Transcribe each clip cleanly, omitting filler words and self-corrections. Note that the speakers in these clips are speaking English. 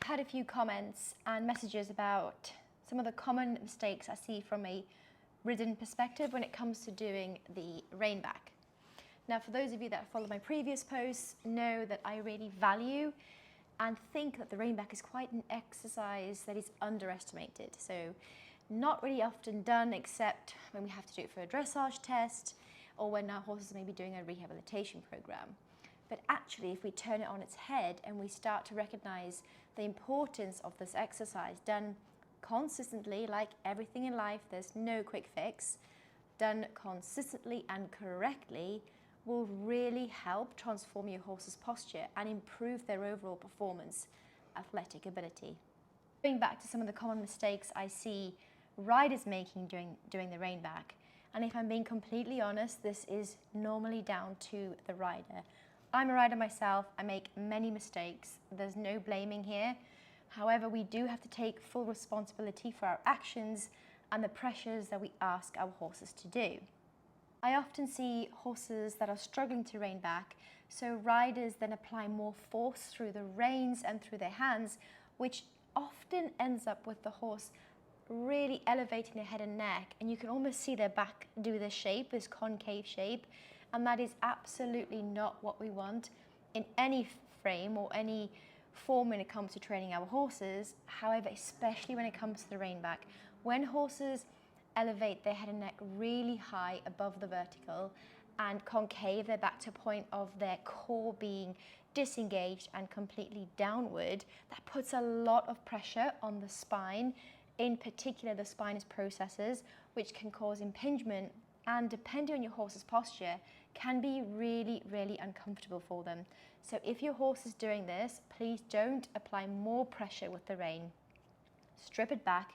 I've had a few comments and messages about some of the common mistakes I see from a ridden perspective when it comes to doing the rein back. Now, for those of you that follow my previous posts, know that I really value and think that the rein back is quite an exercise that is underestimated. So not really often done except when we have to do it for a dressage test or when our horses may be doing a rehabilitation program. But actually, if we turn it on its head and we start to recognize the importance of this exercise done consistently, like everything in life, there's no quick fix, done consistently and correctly will really help transform your horse's posture and improve their overall performance, athletic ability. Going back to some of the common mistakes I see riders making doing the rein back, and if I'm being completely honest, this is normally down to the rider. I'm a rider myself, I make many mistakes, there's no blaming here. However, we do have to take full responsibility for our actions and the pressures that we ask our horses to do. I often see horses that are struggling to rein back, so riders then apply more force through the reins and through their hands, which often ends up with the horse really elevating their head and neck, and you can almost see their back do this shape, this concave shape, and that is absolutely not what we want in any frame or any form when it comes to training our horses. However, especially when it comes to the rein back, when horses elevate their head and neck really high above the vertical and concave their back to a point of their core being disengaged and completely downward, that puts a lot of pressure on the spine, in particular the spinous processes, which can cause impingement and, depending on your horse's posture, can be really, really uncomfortable for them. So if your horse is doing this, please don't apply more pressure with the rein. Strip it back,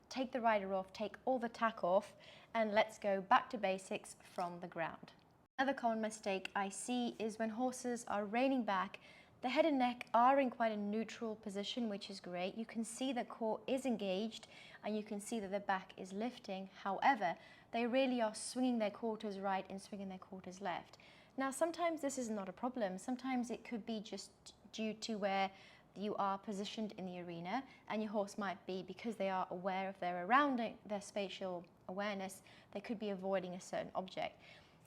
take the rider off, take all the tack off, and let's go back to basics from the ground. Another common mistake I see is when horses are reining back, the head and neck are in quite a neutral position, which is great. You can see the core is engaged and you can see that the back is lifting. However, they really are swinging their quarters right and swinging their quarters left. Now, sometimes this is not a problem. Sometimes it could be just due to where you are positioned in the arena, and your horse might be, because they are aware of their surrounding, their spatial awareness, they could be avoiding a certain object.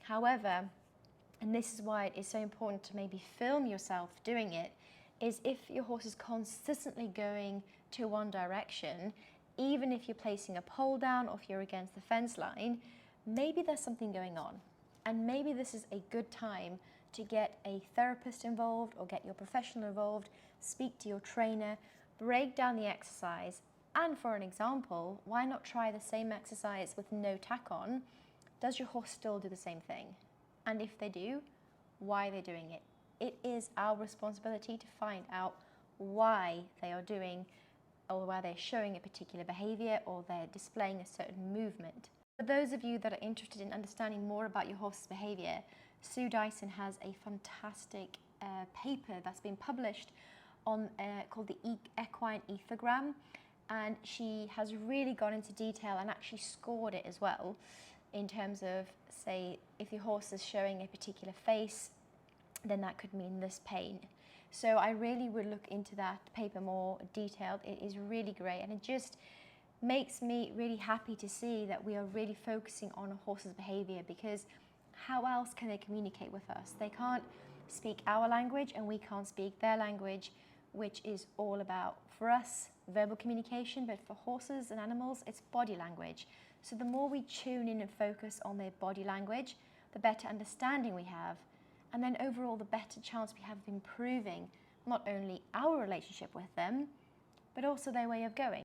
However, and this is why it is so important to maybe film yourself doing it, is if your horse is consistently going to one direction, even if you're placing a pole down or if you're against the fence line, maybe there's something going on. And maybe this is a good time to get a therapist involved or get your professional involved, speak to your trainer, break down the exercise, and for an example, why not try the same exercise with no tack on? Does your horse still do the same thing? And if they do, why are they doing it? It is our responsibility to find out why they are doing or why they're showing a particular behavior or they're displaying a certain movement. For those of you that are interested in understanding more about your horse's behavior, Sue Dyson has a fantastic paper that's been published on called the Equine Ethogram, and she has really gone into detail and actually scored it as well in terms of, say, if your horse is showing a particular face, then that could mean this pain. So I really would look into that paper more detailed. It is really great, and it just makes me really happy to see that we are really focusing on a horse's behavior, because how else can they communicate with us? They can't speak our language and we can't speak their language, which is all about, for us, verbal communication, but for horses and animals, it's body language. So the more we tune in and focus on their body language, the better understanding we have, and then overall the better chance we have of improving not only our relationship with them, but also their way of going.